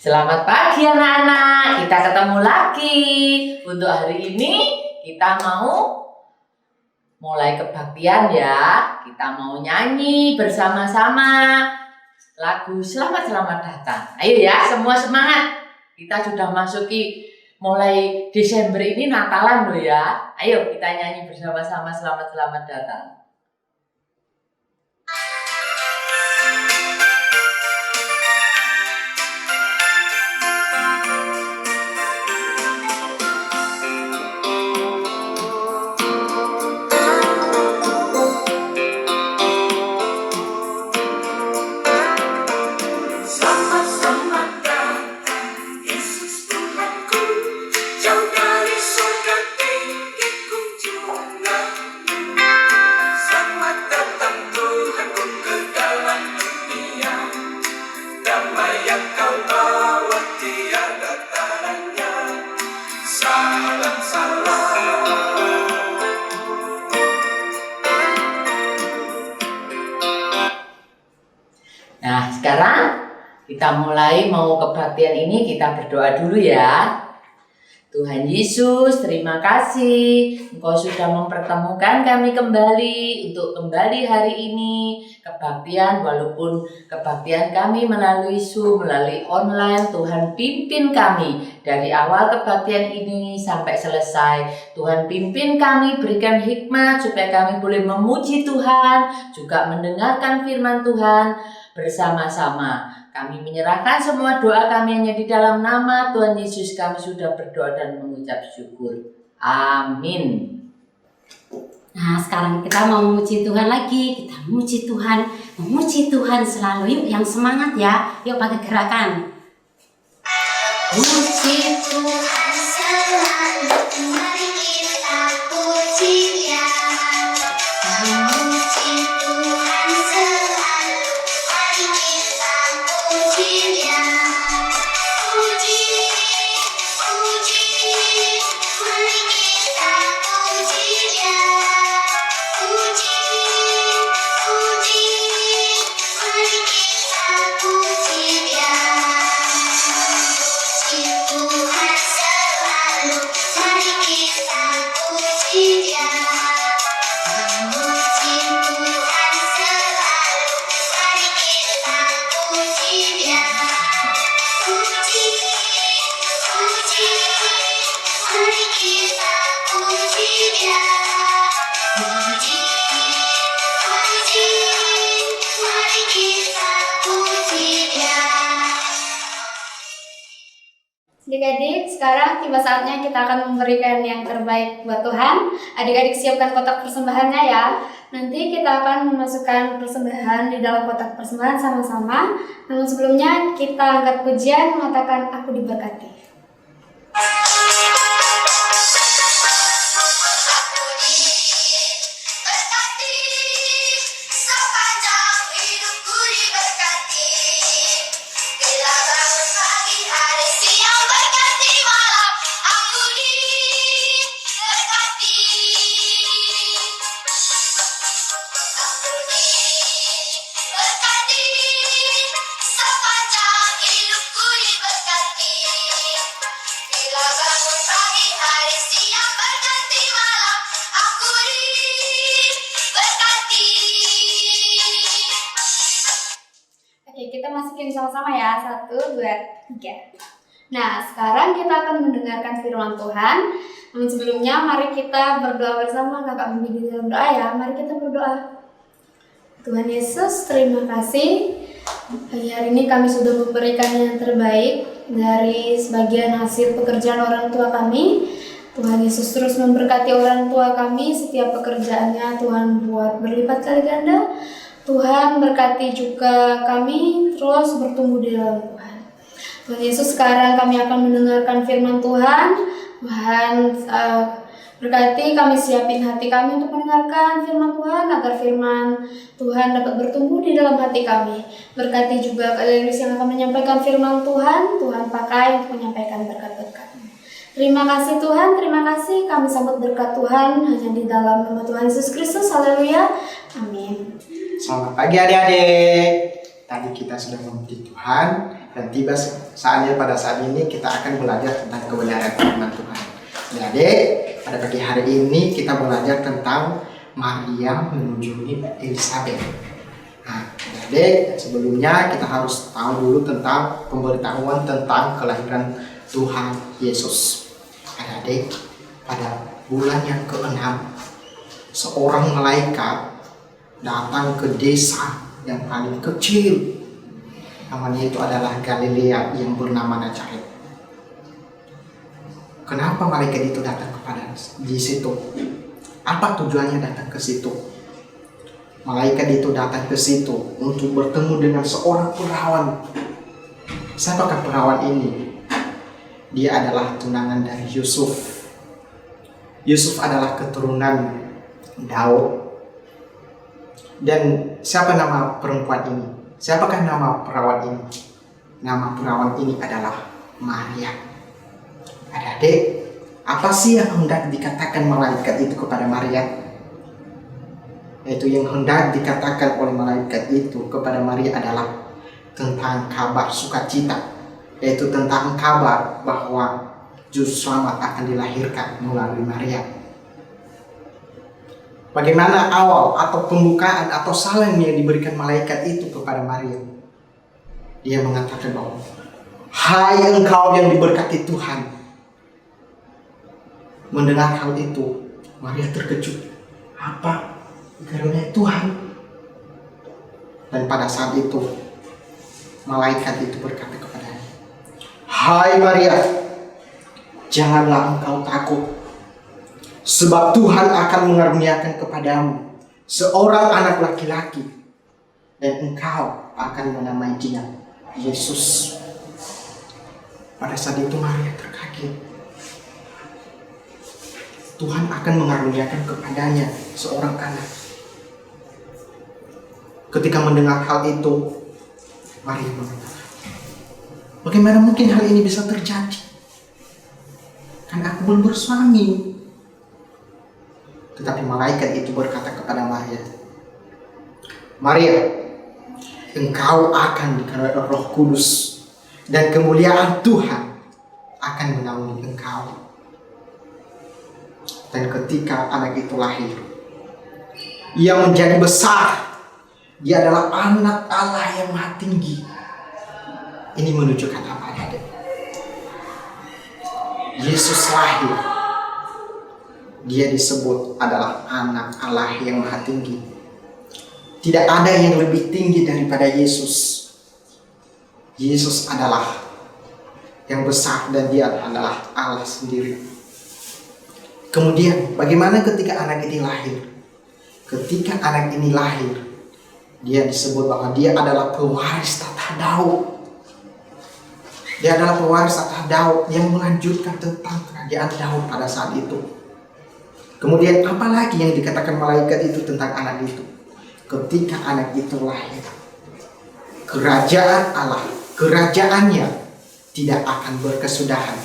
Selamat pagi anak-anak, kita ketemu lagi. Untuk hari ini kita mau mulai kebaktian ya. Kita mau nyanyi bersama-sama lagu Selamat Datang. Ayo ya, semua semangat. Kita sudah masuki mulai Desember ini Natalan loh ya. Ayo kita nyanyi bersama-sama Selamat Datang. Nah, sekarang kita mulai mau kebaktian ini, kita berdoa dulu ya. Tuhan Yesus, terima kasih Engkau sudah mempertemukan kami kembali untuk kembali hari ini kebaktian, walaupun kebaktian kami melalui Zoom, melalui online. Tuhan pimpin kami dari awal kebaktian ini sampai selesai. Tuhan pimpin kami, berikan hikmat supaya kami boleh memuji Tuhan, juga mendengarkan firman Tuhan bersama-sama. Kami menyerahkan semua doa kami hanya di dalam nama Tuhan Yesus. Kami sudah berdoa dan mengucap syukur. Amin. Nah, sekarang kita mau memuji Tuhan lagi. Kita memuji Tuhan selalu. Yuk, yang semangat ya. Yuk pakai gerakan. Puji Tuhan selalu, mari kita puji Dia. Puji Tuhan selalu, mari kita puji Dia. Puji, mari kita puji Dia. Puji, mari kita puji Dia. Puji Tuhan selalu, mari kita puji Dia. Puji Tuhan selalu, mari kita puji Dia. Puji, mari kita puji Dia. Puji, mari kita puji Dia. Adik-adik, sekarang tiba saatnya kita akan memberikan yang terbaik buat Tuhan. Adik-adik siapkan kotak persembahannya ya. Nanti kita akan memasukkan persembahan di dalam kotak persembahan sama-sama. Namun sebelumnya kita angkat pujian mengatakan aku diberkati. Berkati, sepanjang hidupku diberkati. Bila bangun pagi hari, siang berganti malam, aku diberkati. Aku diberkati, sepanjang hidupku diberkati. Bila bangun pagi hari, siang berganti malam, aku diberkati. Oke, kita masukin sama-sama ya. 1, 2, 3. Nah, sekarang kita akan mendengarkan firman Tuhan. Namun sebelumnya mari kita berdoa bersama. Kakak memimpin dalam doa ya. Mari kita berdoa. Tuhan Yesus, terima kasih. Hari ini kami sudah memberikan yang terbaik dari sebagian hasil pekerjaan orang tua kami. Tuhan Yesus terus memberkati orang tua kami setiap pekerjaannya. Tuhan buat berlipat kali ganda. Tuhan berkati juga kami terus bertumbuh di dalam Tuhan. Tuhan Yesus, sekarang kami akan mendengarkan firman Tuhan. Tuhan berkati kami, siapin hati kami untuk mendengarkan firman Tuhan, agar firman Tuhan dapat bertumbuh di dalam hati kami. Berkati juga Kak Denis yang akan menyampaikan firman Tuhan. Tuhan pakai untuk menyampaikan berkat-berkat. Terima kasih Tuhan, terima kasih. Kami sambut berkat Tuhan hanya di dalam nama Tuhan Yesus Kristus. Haleluya. Amin. Selamat pagi adik-adik. Tadi kita sudah memuji Tuhan. Dan tiba saatnya pada saat ini kita akan belajar tentang kebenaran firman Tuhan. Jadi pada pagi hari ini kita belajar tentang Maria mengunjungi Elisabet. Nah, jadi sebelumnya kita harus tahu dulu tentang pemberitahuan tentang kelahiran Tuhan Yesus. Adik-adik, pada bulan yang ke-6 seorang malaikat datang ke desa yang paling kecil. Namanya itu adalah Galilea yang bernama Nazaret. Kenapa malaikat itu datang kepada di situ? Apa tujuannya datang ke situ? Malaikat itu datang ke situ untuk bertemu dengan seorang perawan. Siapakah perawan ini? Dia adalah tunangan dari Yusuf. Yusuf adalah keturunan Daud. Dan siapa nama perempuan ini? Siapakah nama perawan ini? Nama perawan ini adalah Maria. Adik-adik, apa sih yang hendak dikatakan malaikat itu kepada Maria? Yaitu yang hendak dikatakan oleh malaikat itu kepada Maria adalah tentang kabar sukacita, yaitu tentang kabar bahwa Juru Selamat akan dilahirkan melalui Maria. Bagaimana awal atau pembukaan atau salam yang diberikan malaikat itu kepada Maria? Dia mengatakan bahwa, hai engkau yang diberkati Tuhan. Mendengar hal itu, Maria terkejut. Apa? Karunia Tuhan. Dan pada saat itu, malaikat itu berkata kepadanya, hai Maria, janganlah engkau takut, sebab Tuhan akan mengaruniakan kepadamu seorang anak laki-laki, dan engkau akan menamai dia Yesus. Pada saat itu Maria terkaget. Tuhan akan mengaruniakan kepadanya seorang anak. Ketika mendengar hal itu, Maria mengatakan, bagaimana mungkin hal ini bisa terjadi? Kan aku belum bersuami. Tetapi malaikat itu berkata kepada Maria, Maria, engkau akan dikaruniai Roh Kudus, dan kemuliaan Tuhan akan menaungi engkau. Dan ketika anak itu lahir, ia menjadi besar. Dia adalah anak Allah yang Maha Tinggi. Ini menunjukkan apa, adik? Yesus lahir. Dia disebut adalah anak Allah yang Maha Tinggi. Tidak ada yang lebih tinggi daripada Yesus. Yesus adalah yang besar dan dia adalah Allah sendiri. Kemudian bagaimana ketika anak ini lahir? Ketika anak ini lahir, dia disebut bahwa dia adalah pewaris tahta Daud. Dia adalah pewaris tahta Daud yang melanjutkan tentang kerajaan Daud pada saat itu. Kemudian apa lagi yang dikatakan malaikat itu tentang anak itu? Ketika anak itu lahir, kerajaan Allah, kerajaannya tidak akan berkesudahan.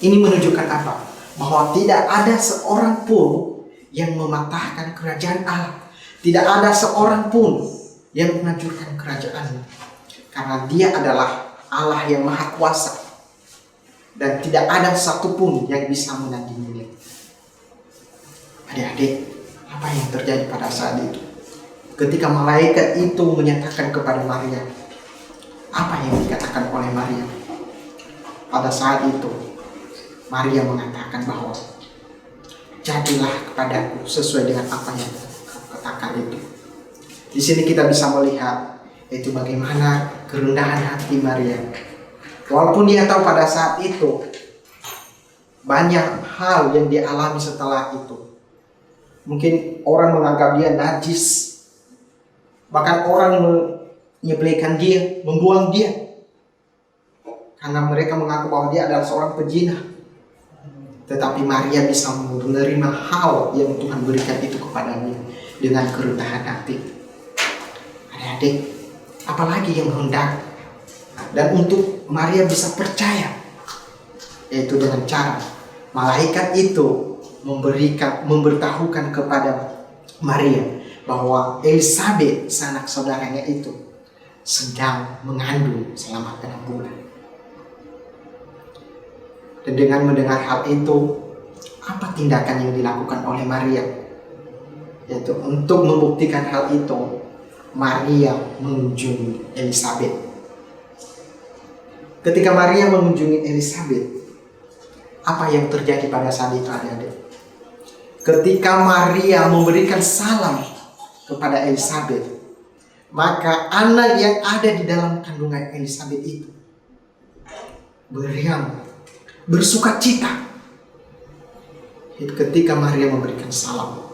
Ini menunjukkan apa? Bahwa tidak ada seorang pun yang mematahkan kerajaan Allah. Tidak ada seorang pun yang menghancurkan kerajaannya. Karena dia adalah Allah yang maha kuasa. Dan tidak ada satupun yang bisa menandinginya. Adik-adik, apa yang terjadi pada saat itu? Ketika malaikat itu menyatakan kepada Maria, apa yang dikatakan oleh Maria? Pada saat itu Maria mengatakan bahwa jadilah kepadaku sesuai dengan apa yang katakan itu. Di sini kita bisa melihat itu bagaimana kerendahan hati Maria. Walaupun dia tahu pada saat itu banyak hal yang dialami setelah itu. Mungkin orang menganggap dia najis, bahkan orang menyembelihkan dia, membuang dia, karena mereka mengaku bahwa dia adalah seorang pezina. Tetapi Maria bisa menerima hal yang Tuhan berikan itu kepadanya dengan kerendahan hati. Adik-adik, apalagi yang hendak? Dan untuk Maria bisa percaya, yaitu dengan cara malaikat itu memberitahukan kepada Maria bahwa Elisabet, sanak saudaranya itu, sedang mengandung selama 6 bulan. Dan dengan mendengar hal itu, apa tindakan yang dilakukan oleh Maria? Yaitu untuk membuktikan hal itu, Maria mengunjungi Elisabet. Ketika Maria mengunjungi Elisabet, apa yang terjadi pada saat itu, adik-adik? Ketika Maria memberikan salam kepada Elisabet, maka anak yang ada di dalam kandungan Elisabet itu beriang, bersuka cita. Ketika Maria memberikan salam,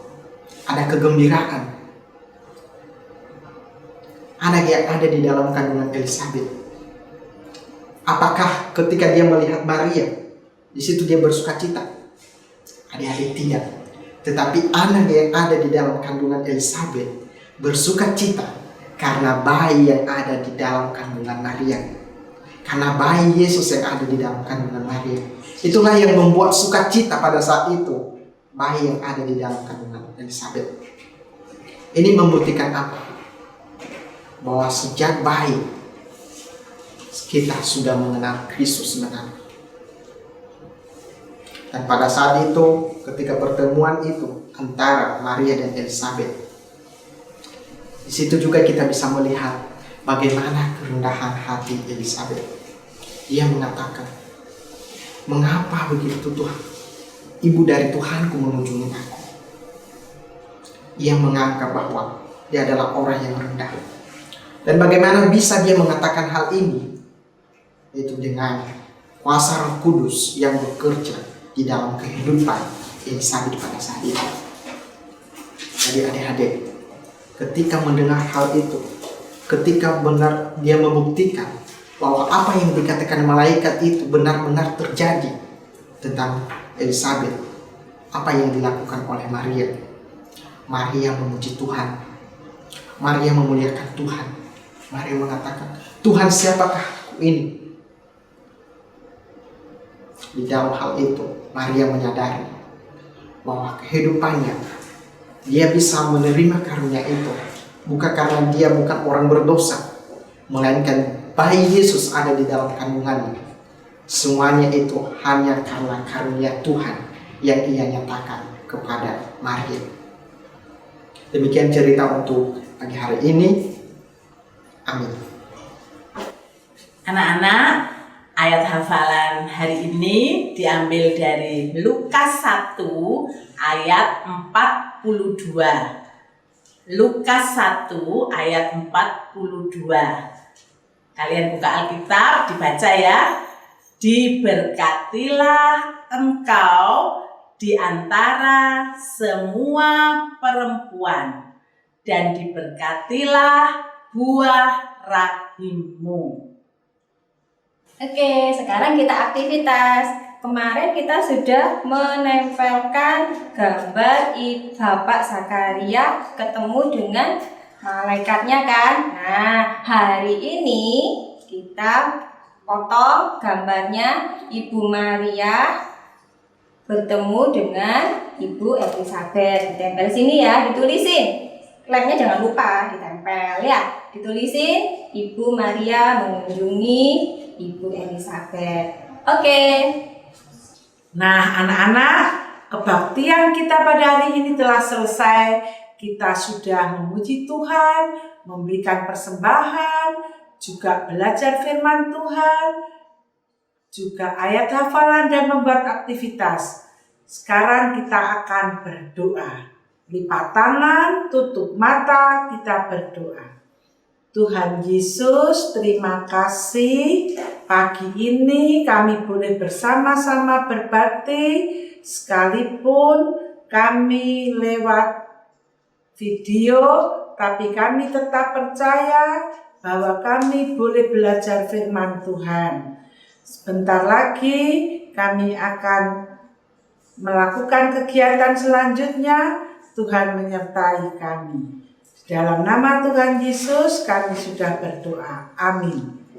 ada kegembiraan. Anak yang ada di dalam kandungan Elisabet, apakah ketika dia melihat Maria, di situ dia bersuka cita? Adik-adik, tidak. Tetapi anak yang ada di dalam kandungan Elisabet bersuka cita karena bayi yang ada di dalam kandungan Maria. Karena bayi Yesus yang ada di dalam kandungan Maria. Itulah yang membuat sukacita pada saat itu, bayi yang ada di dalam kandungan Elisabet. Ini membuktikan apa? Bahwa sejak bayi kita sudah mengenal Kristus sebenarnya. Dan pada saat itu, ketika pertemuan itu antara Maria dan Elisabet, di situ juga kita bisa melihat bagaimana kerendahan hati Elisabet. Dia mengatakan, "Mengapa begitu Tuhan? Ibu dari Tuhanku mengunjungi aku." Ia menganggap bahwa dia adalah orang yang rendah. Dan bagaimana bisa dia mengatakan hal ini? Yaitu dengan kuasa Roh Kudus yang bekerja di dalam kehidupan Elisabet pada saat itu. Jadi adik-adik, ketika mendengar hal itu, ketika benar dia membuktikan bahwa apa yang dikatakan malaikat itu benar-benar terjadi tentang Elisabet, apa yang dilakukan oleh Maria? Maria memuji Tuhan. Maria memuliakan Tuhan. Maria mengatakan, "Tuhan, siapakah aku ini?" Di dalam hal itu, Maria menyadari bahwa kehidupannya, dia bisa menerima karunia itu bukan karena dia bukan orang berdosa, melainkan bayi Yesus ada di dalam kandungannya. Semuanya itu hanya karena karunia Tuhan yang ia nyatakan kepada Maria. Demikian cerita untuk pagi hari ini. Amin. Anak-anak, ayat hafalan hari ini diambil dari Lukas 1 ayat 42. Lukas 1 ayat 42. Kalian buka Alkitab, dibaca ya. Diberkatilah engkau di antara semua perempuan, dan diberkatilah buah rahimmu. Oke, sekarang kita aktivitas. Kemarin kita sudah menempelkan gambar Bapak Zakaria ketemu dengan malaikatnya kan. Nah, hari ini kita potong gambarnya Ibu Maria bertemu dengan Ibu Elisabet. Ditempel sini ya, ditulisin. Lemnya jangan lupa ditempel ya. Ditulisin Ibu Maria mengunjungi Ibu Elisabet. Oke. Nah, anak-anak, kebaktian kita pada hari ini telah selesai. Kita sudah memuji Tuhan, memberikan persembahan, juga belajar firman Tuhan, juga ayat hafalan dan membuat aktivitas. Sekarang kita akan berdoa. Lipat tangan, tutup mata, kita berdoa. Tuhan Yesus, terima kasih pagi ini kami boleh bersama-sama berbakti, sekalipun kami lewat video, tapi kami tetap percaya bahwa kami boleh belajar firman Tuhan. Sebentar lagi kami akan melakukan kegiatan selanjutnya. Tuhan menyertai kami. Dalam nama Tuhan Yesus kami sudah berdoa. Amin.